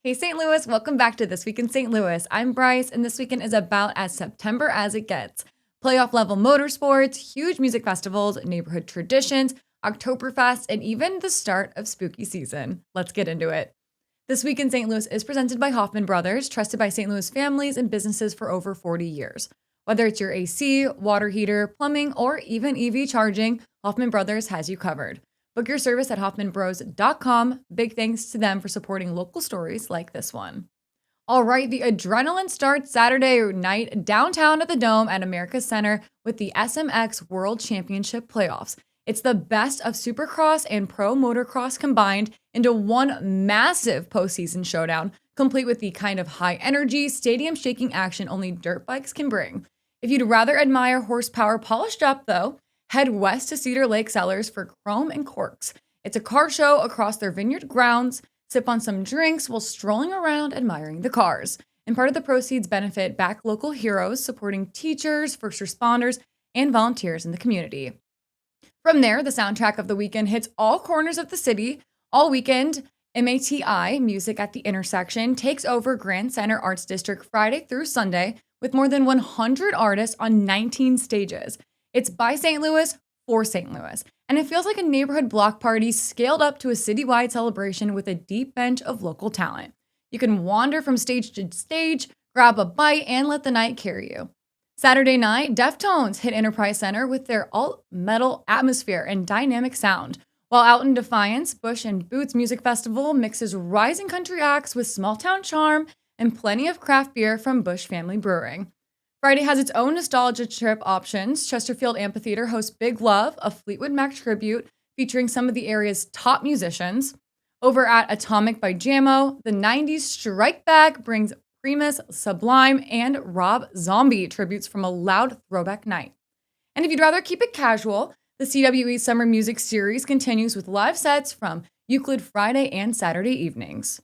Hey, St. Louis, welcome back to This Week in St. Louis. I'm Brice, and this weekend is about as September as it gets. Playoff level motorsports, huge music festivals, neighborhood traditions, Oktoberfests, and even the start of spooky season. Let's get into it. This Week in St. Louis is presented by Hoffmann Brothers, trusted by St. Louis families and businesses for over 40 years. Whether it's your AC, water heater, plumbing, or even EV charging, Hoffmann Brothers has you covered. Book your service at hoffmanbros.com. Big thanks to them for supporting local stories like this one. All right, the adrenaline starts Saturday night downtown at the Dome at America's Center with the SMX World Championship playoffs. It's the best of Supercross and Pro Motocross combined into one massive postseason showdown, complete with the kind of high energy, stadium shaking action only dirt bikes can bring. If you'd rather admire horsepower polished up, though, head west to Cedar Lake Cellars for Chrome and Corks. It's a car show across their vineyard grounds. Sip on some drinks while strolling around admiring the cars. And part of the proceeds benefit back local heroes supporting teachers, first responders, and volunteers in the community. From there, the soundtrack of the weekend hits all corners of the city. All weekend, MATI, Music at the Intersection, takes over Grand Center Arts District Friday through Sunday with more than 100 artists on 19 stages. It's by St. Louis for St. Louis, and it feels like a neighborhood block party scaled up to a citywide celebration with a deep bench of local talent. You can wander from stage to stage, grab a bite, and let the night carry you. Saturday night, Deftones hit Enterprise Center with their alt-metal atmosphere and dynamic sound, while out in Defiance, Bush and Boots Music Festival mixes rising country acts with small-town charm and plenty of craft beer from Bush Family Brewing. Friday has its own nostalgia trip options. Chesterfield Amphitheater hosts Big Love, a Fleetwood Mac tribute featuring some of the area's top musicians. Over at Atomic by Jamo, the 90s Strike Back brings Primus, Sublime, and Rob Zombie tributes from a loud throwback night. And if you'd rather keep it casual, the CWE Summer Music Series continues with live sets from Euclid Friday and Saturday evenings.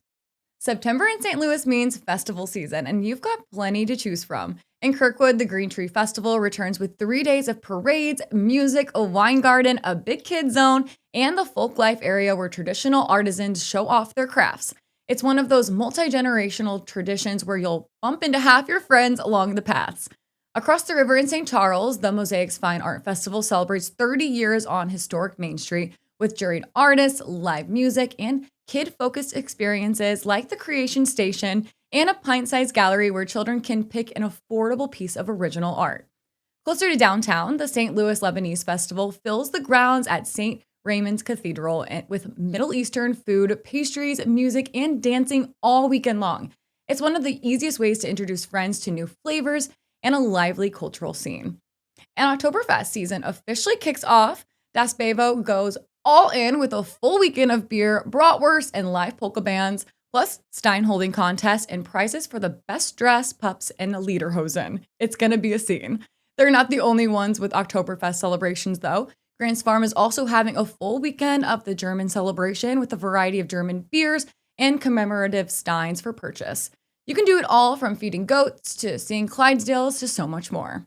September in St. Louis means festival season, and you've got plenty to choose from. In Kirkwood, the Greentree Festival returns with 3 days of parades, music, a wine garden, a big kid zone, and the folk life area where traditional artisans show off their crafts. It's one of those multi-generational traditions where you'll bump into half your friends along the paths. Across the river in St. Charles, the Mosaics Fine Art Festival celebrates 30 years on historic Main Street with juried artists, live music, and kid-focused experiences like the Creation Station and a pint-sized gallery where children can pick an affordable piece of original art. Closer to downtown, the St. Louis Lebanese Festival fills the grounds at St. Raymond's Cathedral with Middle Eastern food, pastries, music, and dancing all weekend long. It's one of the easiest ways to introduce friends to new flavors and a lively cultural scene. And Oktoberfest season officially kicks off. Das Bevo goes all in with a full weekend of beer, bratwurst, and live polka bands, plus Stein holding contests and prizes for the best dressed pups and lederhosen. It's gonna be a scene. They're not the only ones with Oktoberfest celebrations, though. Grants Farm is also having a full weekend of the German celebration with a variety of German beers and commemorative steins for purchase. You can do it all from feeding goats to seeing Clydesdales to so much more.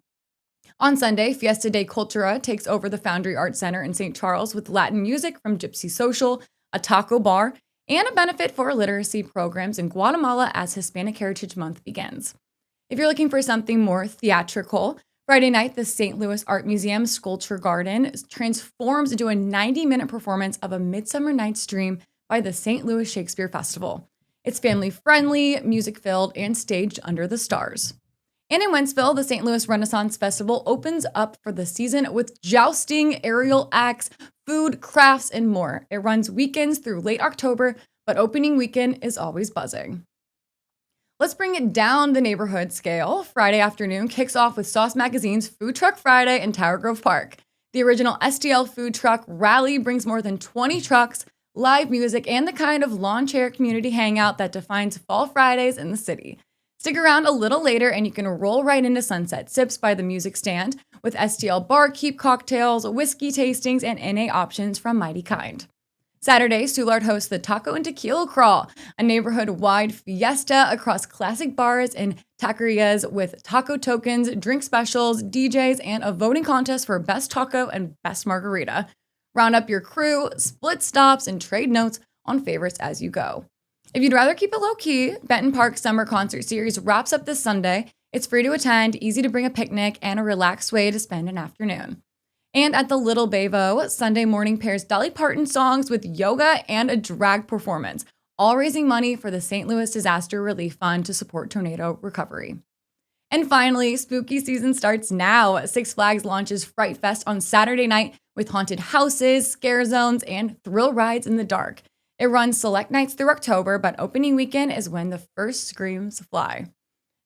On Sunday, Fiesta de Cultura takes over the Foundry Art Center in St. Charles with Latin music from Gypsy Social, a taco bar, and a benefit for literacy programs in Guatemala as Hispanic Heritage Month begins. If you're looking for something more theatrical, Friday night, the St. Louis Art Museum Sculpture Garden transforms into a 90-minute performance of A Midsummer Night's Dream by the St. Louis Shakespeare Festival. It's family-friendly, music-filled, and staged under the stars. And in Wentzville, the St. Louis Renaissance Festival opens up for the season with jousting, aerial acts, food, crafts, and more. It runs weekends through late October, but opening weekend is always buzzing. Let's bring it down the neighborhood scale. Friday afternoon kicks off with Sauce Magazine's Food Truck Friday in Tower Grove Park. The original STL food truck rally brings more than 20 trucks, live music, and the kind of lawn chair community hangout that defines Fall Fridays in the city. Stick around a little later and you can roll right into Sunset Sips by the music stand with STL Barkeep cocktails, whiskey tastings, and NA options from Mighty Kind. Saturday, Soulard hosts the Taco and Tequila Crawl, a neighborhood-wide fiesta across classic bars and taquerias with taco tokens, drink specials, DJs, and a voting contest for best taco and best margarita. Round up your crew, split stops, and trade notes on favorites as you go. If you'd rather keep it low key, Benton Park's Summer Concert Series wraps up this Sunday. It's free to attend, easy to bring a picnic, and a relaxed way to spend an afternoon. And at the Little Bevo, Sunday morning pairs Dolly Parton songs with yoga and a drag performance, all raising money for the St. Louis Disaster Relief Fund to support tornado recovery. And finally, spooky season starts now. Six Flags launches Fright Fest on Saturday night with haunted houses, scare zones, and thrill rides in the dark. It runs select nights through October, but opening weekend is when the first screams fly.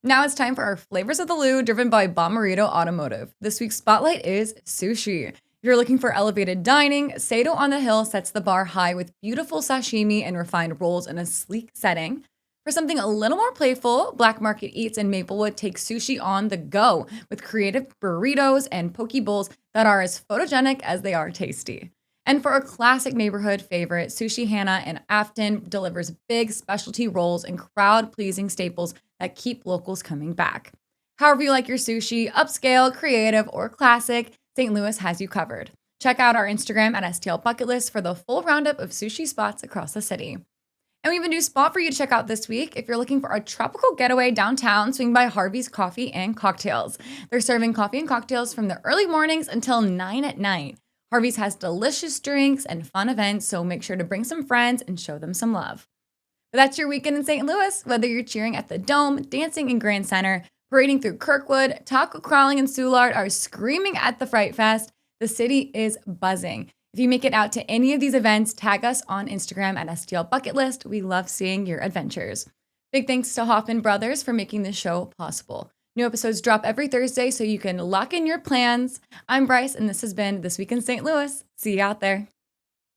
Now it's time for our Flavors of the Lou, driven by Bommarito Automotive. This week's spotlight is sushi. If you're looking for elevated dining, Sato on the Hill sets the bar high with beautiful sashimi and refined rolls in a sleek setting. For something a little more playful, Black Market Eats in Maplewood takes sushi on the go with creative burritos and poke bowls that are as photogenic as they are tasty. And for a classic neighborhood favorite, Sushi Hannah in Afton delivers big specialty rolls and crowd-pleasing staples that keep locals coming back. However you like your sushi, upscale, creative, or classic, St. Louis has you covered. Check out our Instagram at STL Bucket List for the full roundup of sushi spots across the city. And we have a new spot for you to check out this week. If you're looking for a tropical getaway downtown, swing by Harvey's Coffee and Cocktails. They're serving coffee and cocktails from the early mornings until 9 at night. Harvey's has delicious drinks and fun events, so make sure to bring some friends and show them some love. But that's your weekend in St. Louis. Whether you're cheering at the Dome, dancing in Grand Center, parading through Kirkwood, taco crawling in Soulard, or screaming at the Fright Fest, the city is buzzing. If you make it out to any of these events, tag us on Instagram at STL Bucket List. We love seeing your adventures. Big thanks to Hoffmann Brothers for making this show possible. New episodes drop every Thursday so you can lock in your plans. I'm Brice, and this has been This Week in St. Louis. See you out there.